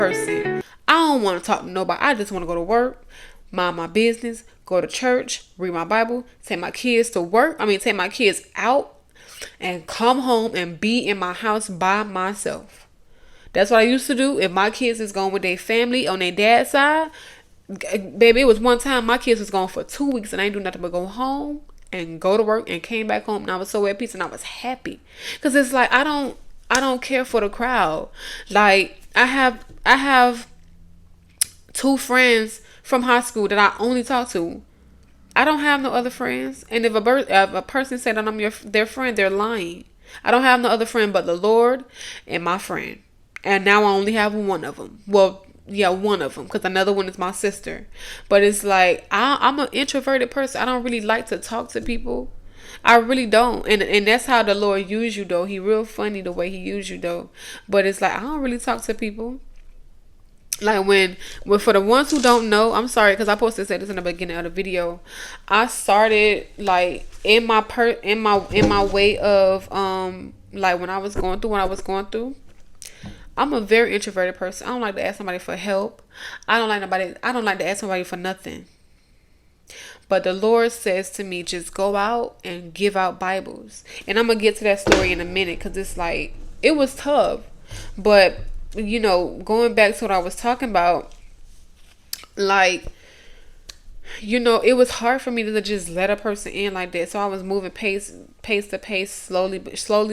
person. I don't want to talk to nobody. I just want to go to work, mind my business, go to church, read my Bible, take my kids to work. Take my kids out and come home and be in my house by myself. That's what I used to do. If my kids is going with their family on their dad's side, baby, it was one time my kids was gone for 2 weeks and I ain't do nothing but go home and go to work and came back home and I was so at peace and I was happy. Cause it's like I don't care for the crowd. Like I have 2 friends from high school that I only talk to. I don't have no other friends. And if a person said that I'm their friend, they're lying. I don't have no other friend but the Lord and my friend. And now I only have one of them. Well, yeah, one of them, because another one is my sister. But it's like I'm an introverted person. I don't really like to talk to people. I really don't. And that's how the Lord used you, though. He real funny the way he used you, though. But it's like I don't really talk to people. Like when for the ones who don't know, I'm sorry because I supposed to say this in the beginning of the video. I started like in my way of like when I was going through what I was going through. I'm a very introverted person. I don't like to ask somebody for help. I don't like to ask somebody for nothing. But the Lord says to me, just go out and give out Bibles. And I'm going to get to that story in a minute because it's like, it was tough. But, going back to what I was talking about, like, it was hard for me to just let a person in like that. So I was moving pace to pace, slowly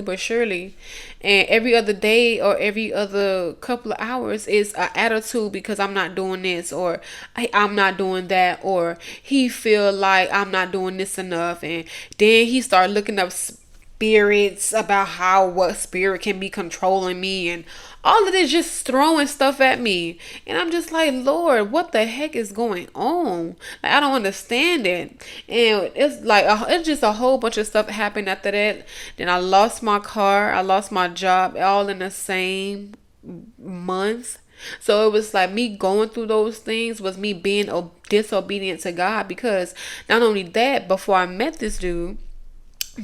but surely. And every other day or every other couple of hours is an attitude because I'm not doing this or I'm not doing that, or he feel like I'm not doing this enough. And then he started looking up spirits about what spirit can be controlling me, and all of this just throwing stuff at me. And I'm just like, Lord, what the heck is going on? Like, I don't understand it. And it's like it's just a whole bunch of stuff happened after that. Then I lost my car, I lost my job, all in the same month. So it was like me going through those things was me being disobedient to God, because not only that, before I met this dude,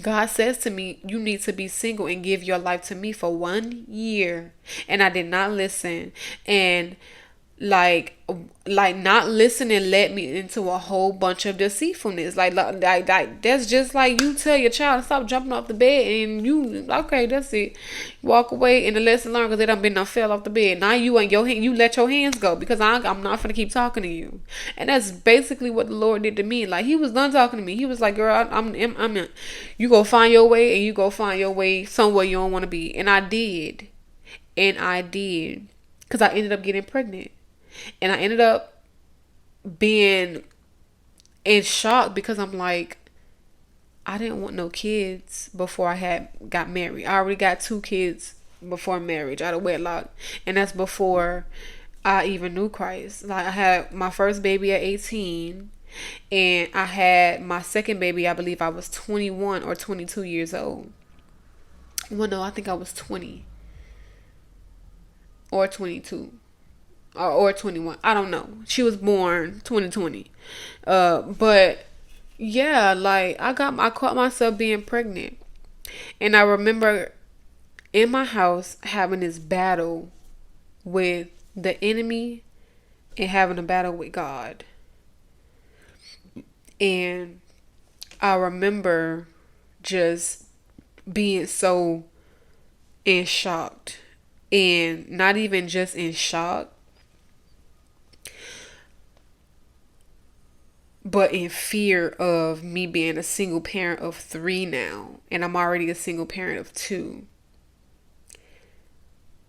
God says to me, you need to be single and give your life to me for 1 year. And I did not listen. And like not listening led me into a whole bunch of deceitfulness. Like that's just like you tell your child to stop jumping off the bed and you, okay, that's it. Walk away, and the lesson learned, because they done fell off the bed. Now you let your hands go because I'm not gonna keep talking to you. And that's basically what the Lord did to me. Like, he was done talking to me. He was like, girl, I'm you go find your way, and you go find your way somewhere you don't want to be. And I did. Because I ended up getting pregnant. And I ended up being in shock because I'm like, I didn't want no kids before I got married. I already got 2 kids before marriage out of wedlock. And that's before I even knew Christ. Like, I had my first baby at 18. And I had my second baby, I believe I was 21 or 22 years old. Well, no, I think I was 20. Or 22. Or 21. I don't know. She was born 2020. But yeah, like I caught myself being pregnant. And I remember in my house having this battle with the enemy and having a battle with God. And I remember just being so in shock. And not even just in shock, but in fear of me being a single parent of 3 now. And I'm already a single parent of 2.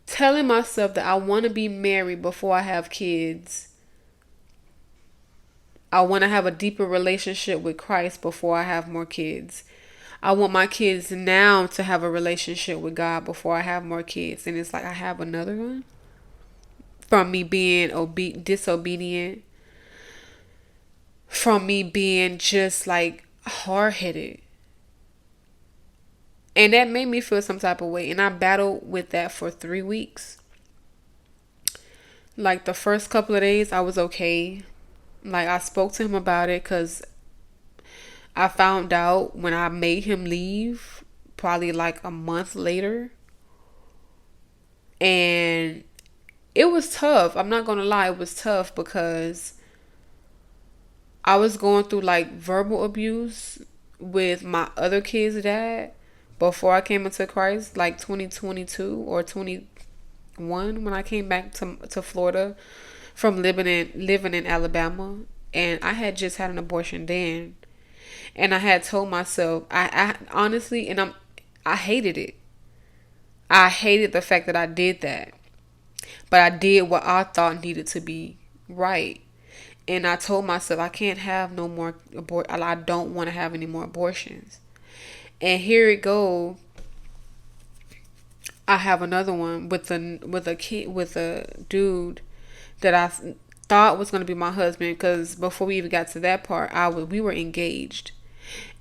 Telling myself that I want to be married before I have kids. I want to have a deeper relationship with Christ before I have more kids. I want my kids now to have a relationship with God before I have more kids. And it's like I have another one from me being disobedient. From me being just like hard-headed. And that made me feel some type of way. And I battled with that for 3 weeks. Like the first couple of days I was okay. Like I spoke to him about it because I found out when I made him leave, probably like a month later. And it was tough. I'm not gonna lie, it was tough because I was going through like verbal abuse with my other kid's dad before I came into Christ, like 2022 or 21 when I came back to Florida from living in Alabama, and I had just had an abortion then, and I had told myself I honestly, and I hated it. I hated the fact that I did that, but I did what I thought needed to be right. And I told myself I can't have no more I don't want to have any more abortions. And here it go. I have another one with a dude that I thought was gonna be my husband, because before we even got to that part, we were engaged,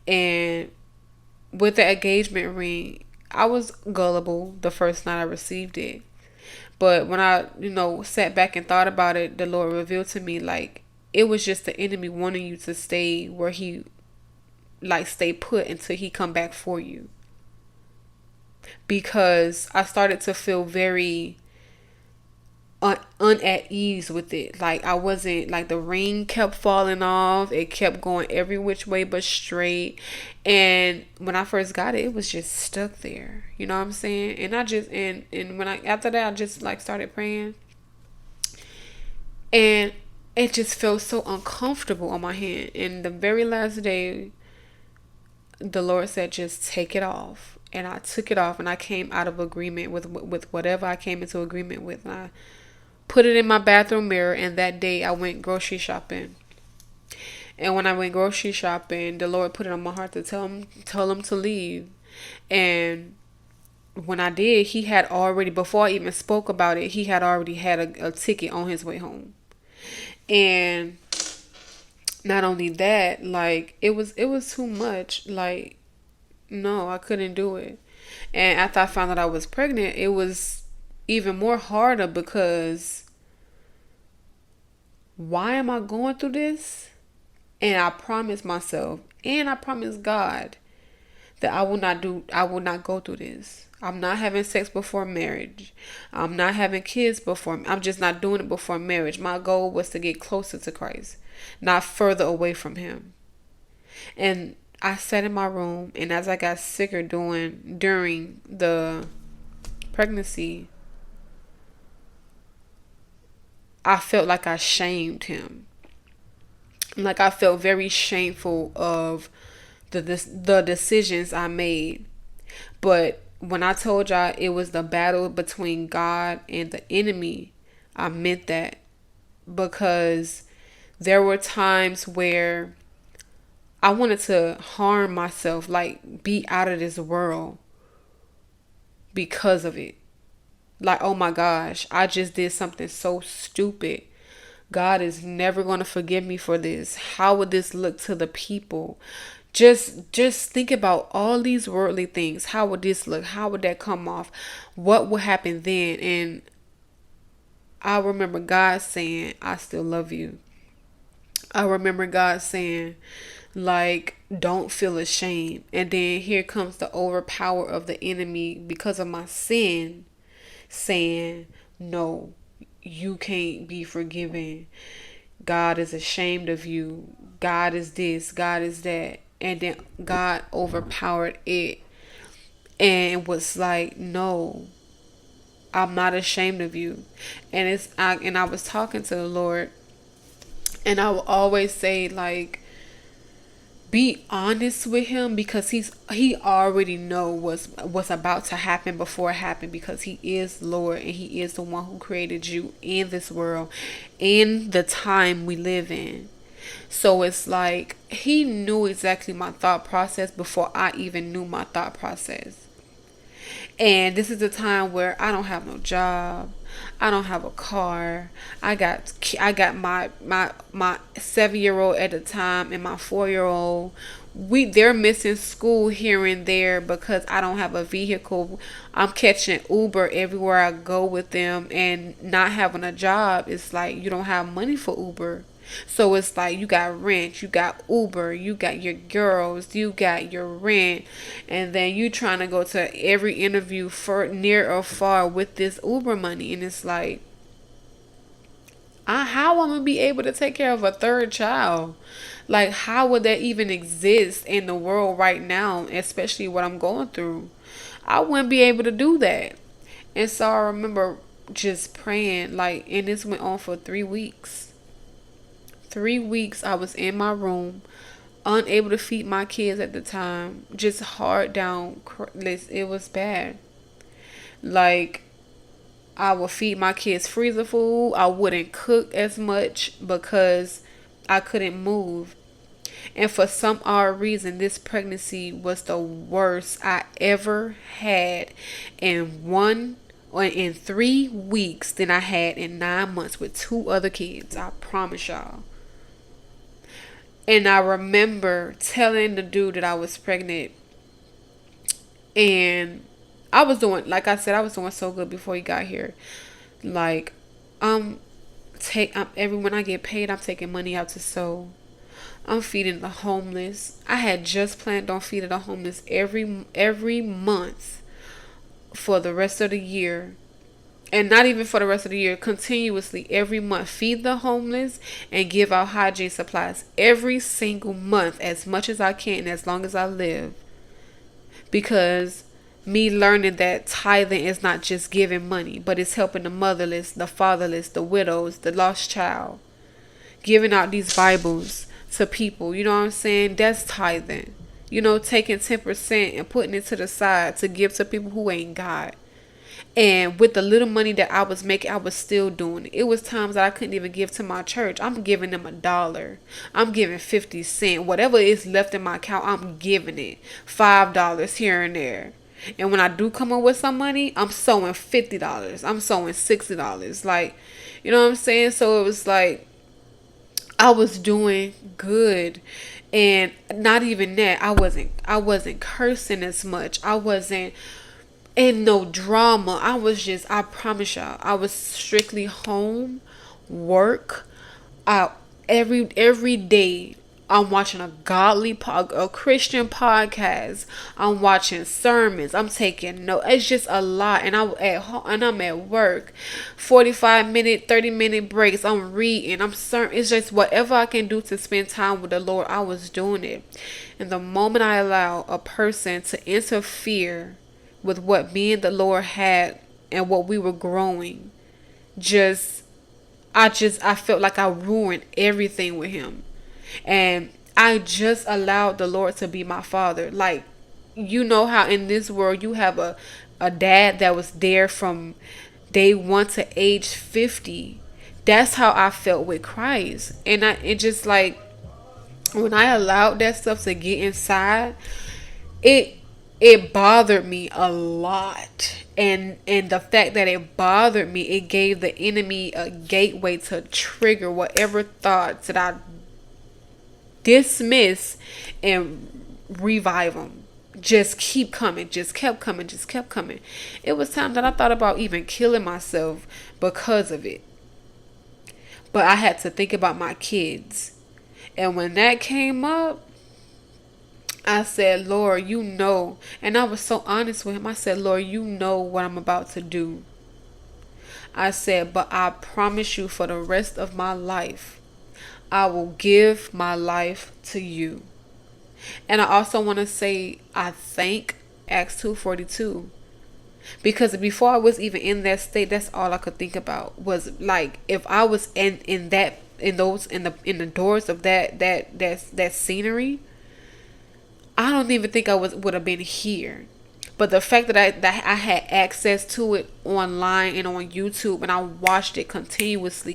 and with the engagement ring, I was gullible the first night I received it. But when I, sat back and thought about it, the Lord revealed to me, like, it was just the enemy wanting you to stay where he, like, stay put until he come back for you. Because I started to feel very at ease with it. Like, I wasn't, like, the ring kept falling off. It kept going every which way but straight. And when I first got it, it was just stuck there. You know what I'm saying? And I just, and when after that, I just, like, started praying. And it just felt so uncomfortable on my hand. And the very last day, the Lord said, just take it off. And I took it off, and I came out of agreement with whatever I came into agreement with. And I put it in my bathroom mirror, and that day I went grocery shopping. And when I went grocery shopping, the Lord put it on my heart to tell him to leave. And when I did, he had already, before I even spoke about it, he had already had a ticket on his way home. And not only that, like, it was too much. Like, no, I couldn't do it. And after I found out I was pregnant, it was even more harder, because why am I going through this? And I promised myself, and I promised God, that I will not go through this. I'm not having sex before marriage. I'm not having kids before. I'm just not doing it before marriage. My goal was to get closer to Christ, not further away from him. And I sat in my room, and as I got sicker during the pregnancy, I felt like I shamed him. Like, I felt very shameful of the decisions I made. But when I told y'all it was the battle between God and the enemy, I meant that, because there were times where I wanted to harm myself, like be out of this world because of it. Like, oh my gosh, I just did something so stupid. God is never going to forgive me for this. How would this look to the people? Just think about all these worldly things. How would this look? How would that come off? What would happen then? And I remember God saying, I still love you. I remember God saying, like, don't feel ashamed. And then here comes the overpower of the enemy because of my sin, saying, no, you can't be forgiven. God is ashamed of you. God is this, God is that. And then God overpowered it and was like, no, I'm not ashamed of you. And I was talking to the Lord, and I will always say, like, be honest with him, because he already know what's about to happen before it happened, because he is Lord, and he is the one who created you in this world, in the time we live in. So it's like he knew exactly my thought process before I even knew my thought process. And this is a time where I don't have no job. I don't have a car. I got my 7-year-old at the time and my 4-year-old. They're missing school here and there because I don't have a vehicle. I'm catching Uber everywhere I go with them, and not having a job, it's like you don't have money for Uber. So it's like you got rent, you got Uber, you got your girls, you got your rent, and then you trying to go to every interview for near or far with this Uber money, and it's like How I'm gonna be able to take care of a third child? Like, how would that even exist in the world right now, especially what I'm going through? I wouldn't be able to do that. And so I remember just praying, like, and this went on for 3 weeks. 3 weeks I was in my room, unable to feed my kids at the time, just hard down. It was bad. Like, I would feed my kids freezer food. I wouldn't cook as much because I couldn't move. And for some odd reason, this pregnancy was the worst I ever had in 3 weeks than I had in 9 months with 2 other kids. I promise y'all. And I remember telling the dude that I was pregnant, and I was doing, like I said, I was doing so good before he got here. Like, every when I get paid, I'm taking money out to sew. I'm feeding the homeless. I had just planned on feeding the homeless every month for the rest of the year. And not even for the rest of the year, continuously every month, feed the homeless and give out hygiene supplies every single month, as much as I can, as long as I live. Because me learning that tithing is not just giving money, but it's helping the motherless, the fatherless, the widows, the lost child. Giving out these Bibles to people, you know what I'm saying? That's tithing. You know, taking 10% and putting it to the side to give to people who ain't got. And with the little money that I was making, I was still doing it. It was times that I couldn't even give to my church. I'm giving them $1. I'm giving 50 cents. Whatever is left in my account, I'm giving it. $5 here and there. And when I do come up with some money, I'm sewing $50. I'm sewing $60. Like, you know what I'm saying? So it was like, I was doing good. And not even that, I wasn't cursing as much. I wasn't in no drama. I promise y'all, I was strictly home, work, every day. I'm watching a Christian podcast. I'm watching sermons. I'm taking notes. It's just a lot. And I'm at work. 45-minute, 30-minute breaks. I'm reading. It's just whatever I can do to spend time with the Lord. I was doing it. And the moment I allow a person to interfere with what me and the Lord had and what we were growing, I felt like I ruined everything with him. And I just allowed the Lord to be my father. Like, you know how in this world you have a dad that was there from day 1 to age 50. That's how I felt with Christ. And it just like, when I allowed that stuff to get inside, it bothered me a lot. And the fact that it bothered me, it gave the enemy a gateway to trigger whatever thoughts that I dismiss and revive them. Just keep coming. Just kept coming. Just kept coming. It was time that I thought about even killing myself because of it. But I had to think about my kids. And when that came up, I said, Lord, you know. And I was so honest with him. I said, Lord, you know what I'm about to do. I said, but I promise you, for the rest of my life, I will give my life to you. And I also want to say, I thank Acts 2:42. Because before I was even in that state, that's all I could think about was, like, if I was in the doors of that scenery, I don't even think I would have been here. But the fact that I had access to it online and on YouTube, and I watched it continuously.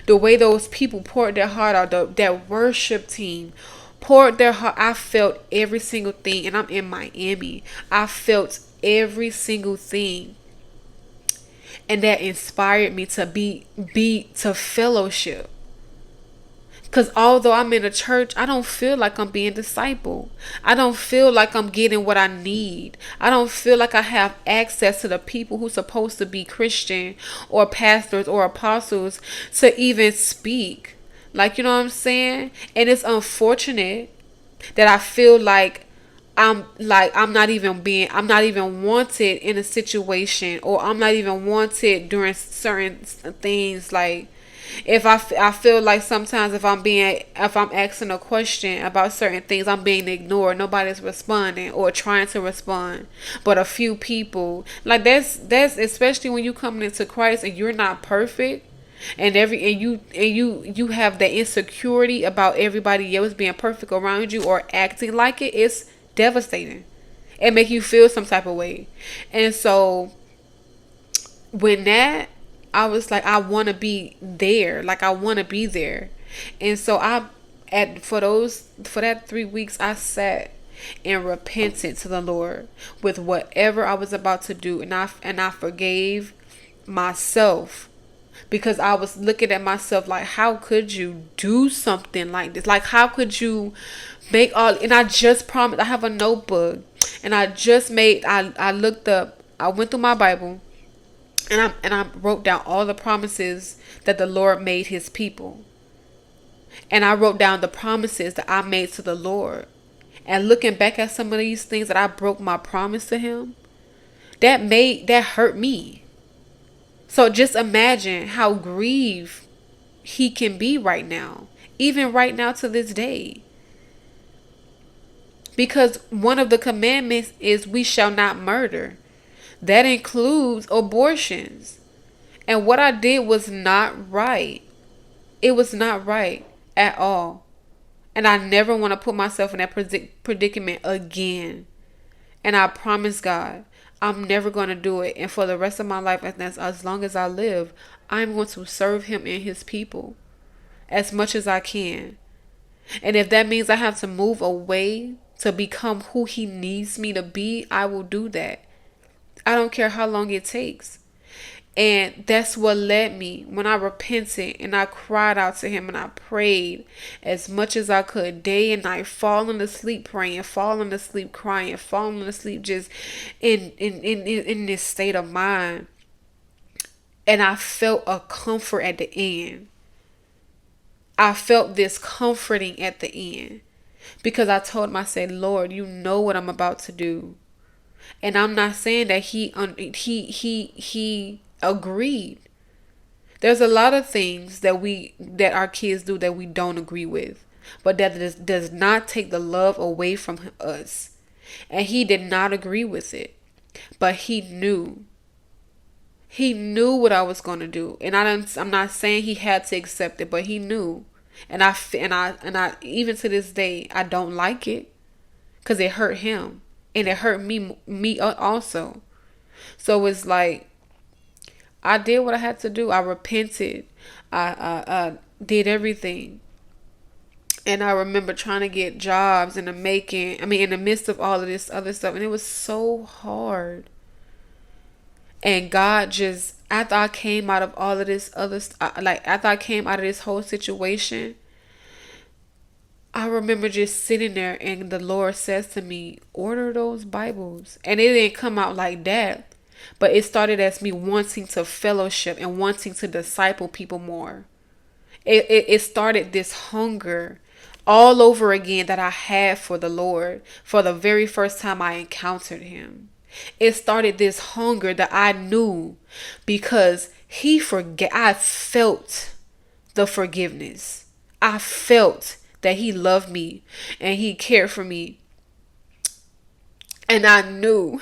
The way those people poured their heart out, that worship team poured their heart. I felt every single thing, and I'm in Miami. I felt every single thing. And that inspired me to fellowship. Because although I'm in a church, I don't feel like I'm being discipled. I don't feel like I'm getting what I need. I don't feel like I have access to the people who's supposed to be Christian or pastors or apostles to even speak. Like, you know what I'm saying? And it's unfortunate that I feel like I'm not even wanted in a situation, or I'm not even wanted during certain things. Like, if I feel like sometimes if I'm asking a question about certain things, I'm being ignored. Nobody's responding or trying to respond, but a few people. Like, that's especially when you coming into Christ and you're not perfect, and you have that insecurity about everybody else being perfect around you or acting like it. It's devastating. It make you feel some type of way. And so when that, I was like, I want to be there. Like, I want to be there. And so for that 3 weeks, I sat and repented to the Lord with whatever I was about to do, and I forgave myself, because I was looking at myself like, how could you do something like this? Like, how could you make all? And I just promised. I have a notebook, and I looked up. I went through my Bible, and I wrote down all the promises that the Lord made His people, and I wrote down the promises that I made to the Lord. And looking back at some of these things that I broke my promise to Him, that hurt me. So just imagine how grieved He can be right now, even right now to this day. Because one of the commandments is we shall not murder. That includes abortions. And what I did was not right. It was not right at all. And I never want to put myself in that predicament again. And I promise God, I'm never going to do it. And for the rest of my life, as long as I live, I'm going to serve Him and His people as much as I can. And if that means I have to move away to become who He needs me to be, I will do that. I don't care how long it takes. And that's what led me when I repented and I cried out to Him and I prayed as much as I could, day and night, falling asleep praying, falling asleep crying, falling asleep just in this state of mind. And I felt a comfort at the end. I felt this comforting at the end, because I told Him, I said, Lord, You know what I'm about to do. And I'm not saying that He agreed. There's a lot of things that our kids do that we don't agree with, but that does not take the love away from us. And He did not agree with it, but He knew. He knew what I was going to do, and I'm not saying He had to accept it, but He knew. And I even to this day, I don't like it, because it hurt Him and it hurt me also. So it's like, I did what I had to do. I repented. I did everything. And I remember trying to get jobs in the midst of all of this other stuff. And it was so hard. And God just, after I came out of all of this after I came out of this whole situation, I remember just sitting there, and the Lord says to me, order those Bibles. And it didn't come out like that. But it started as me wanting to fellowship and wanting to disciple people more. It started this hunger all over again that I had for the Lord for the very first time I encountered Him. It started this hunger that I knew, because I felt the forgiveness. I felt that He loved me and He cared for me. And I knew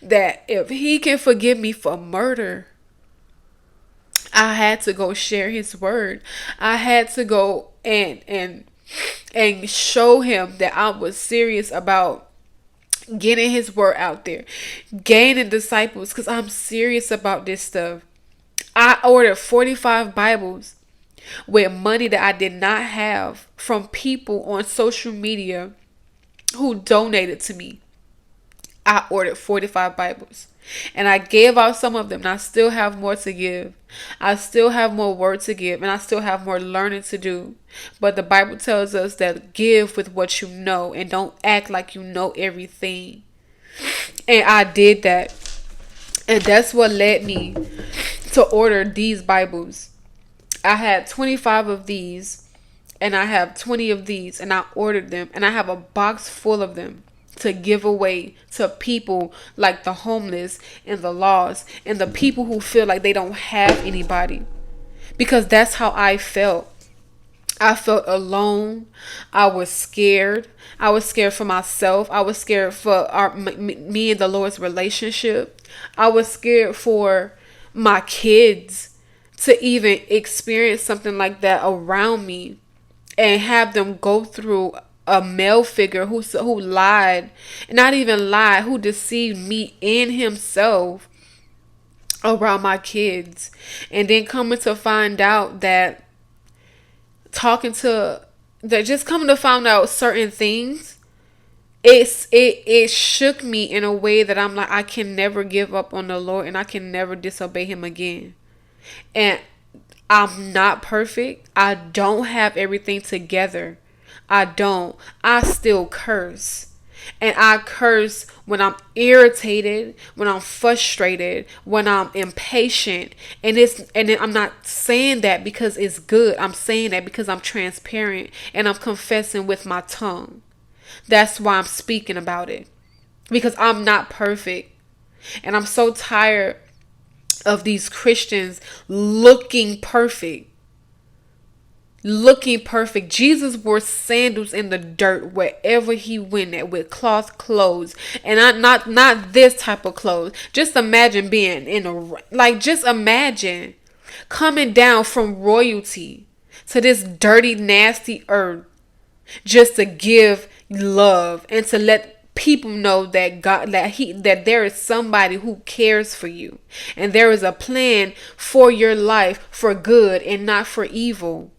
that if He can forgive me for murder, I had to go share His word. I had to go and show Him that I was serious about getting His word out there, gaining disciples, because I'm serious about this stuff. I ordered 45 Bibles with money that I did not have from people on social media who donated to me. I ordered 45 Bibles, and I gave out some of them, and I still have more to give. I still have more word to give, and I still have more learning to do. But the Bible tells us that give with what you know, and don't act like you know everything. And I did that. And that's what led me to order these Bibles. I had 25 of these, and I have 20 of these, and I ordered them, and I have a box full of them to give away to people like the homeless and the lost and the people who feel like they don't have anybody. Because that's how I felt. I felt alone. I was scared. I was scared for myself. I was scared for me and the Lord's relationship. I was scared for my kids to even experience something like that around me and have them go through a male figure who lied, not even lied, who deceived me in himself around my kids. And then coming to find out that just coming to find out certain things, it shook me in a way that I'm like, I can never give up on the Lord, and I can never disobey him again. And I'm not perfect. I don't have everything together. I don't. I still curse. And I curse when I'm irritated, when I'm frustrated, when I'm impatient. And I'm not saying that because it's good. I'm saying that because I'm transparent and I'm confessing with my tongue. That's why I'm speaking about it. Because I'm not perfect. And I'm so tired of these Christians looking perfect. Looking perfect. Jesus wore sandals in the dirt wherever he went at, with cloth clothes, and not this type of clothes. Just imagine being just imagine coming down from royalty to this dirty, nasty earth just to give love and to let people know that that there is somebody who cares for you, and there is a plan for your life for good and not for evil.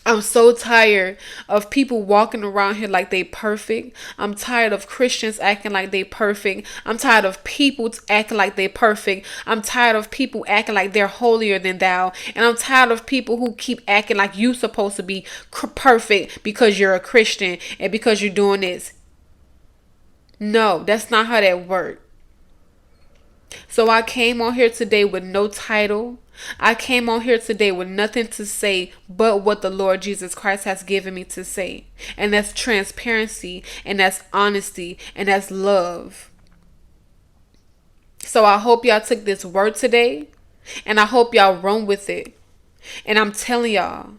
I'm so tired of people walking around here like they perfect. I'm tired of Christians acting like they perfect. I'm tired of people acting like they perfect. I'm tired of people acting like they're holier than thou. And I'm tired of people who keep acting like you supposed to be perfect because you're a Christian and because you're doing this. No, that's not how that works. So I came on here today with no title. I came on here today with nothing to say but what the Lord Jesus Christ has given me to say. And that's transparency, and that's honesty, and that's love. So I hope y'all took this word today, and I hope y'all run with it. And I'm telling y'all,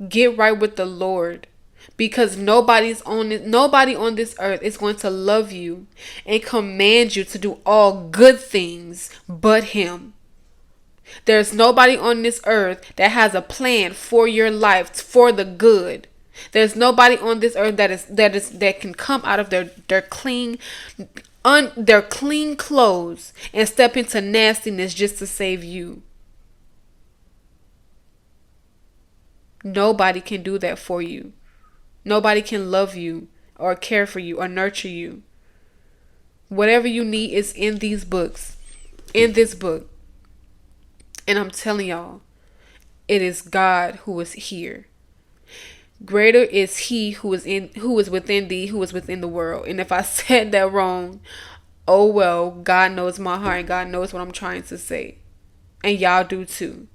get right with the Lord. Because nobody on this earth is going to love you and command you to do all good things but him. There's nobody on this earth that has a plan for your life for the good. There's nobody on this earth that can come out of their clean clothes and step into nastiness just to save you. Nobody can do that for you. Nobody can love you or care for you or nurture you. Whatever you need is in these books. In this book. And I'm telling y'all, it is God who is here. Greater is he who is within thee, who is within the world. And if I said that wrong, oh well, God knows my heart and God knows what I'm trying to say. And y'all do too.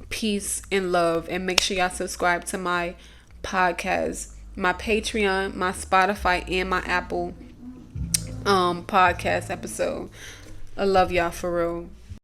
Peace and love, and make sure y'all subscribe to my podcast, my Patreon, my Spotify, and my Apple podcast episode. I love y'all for real.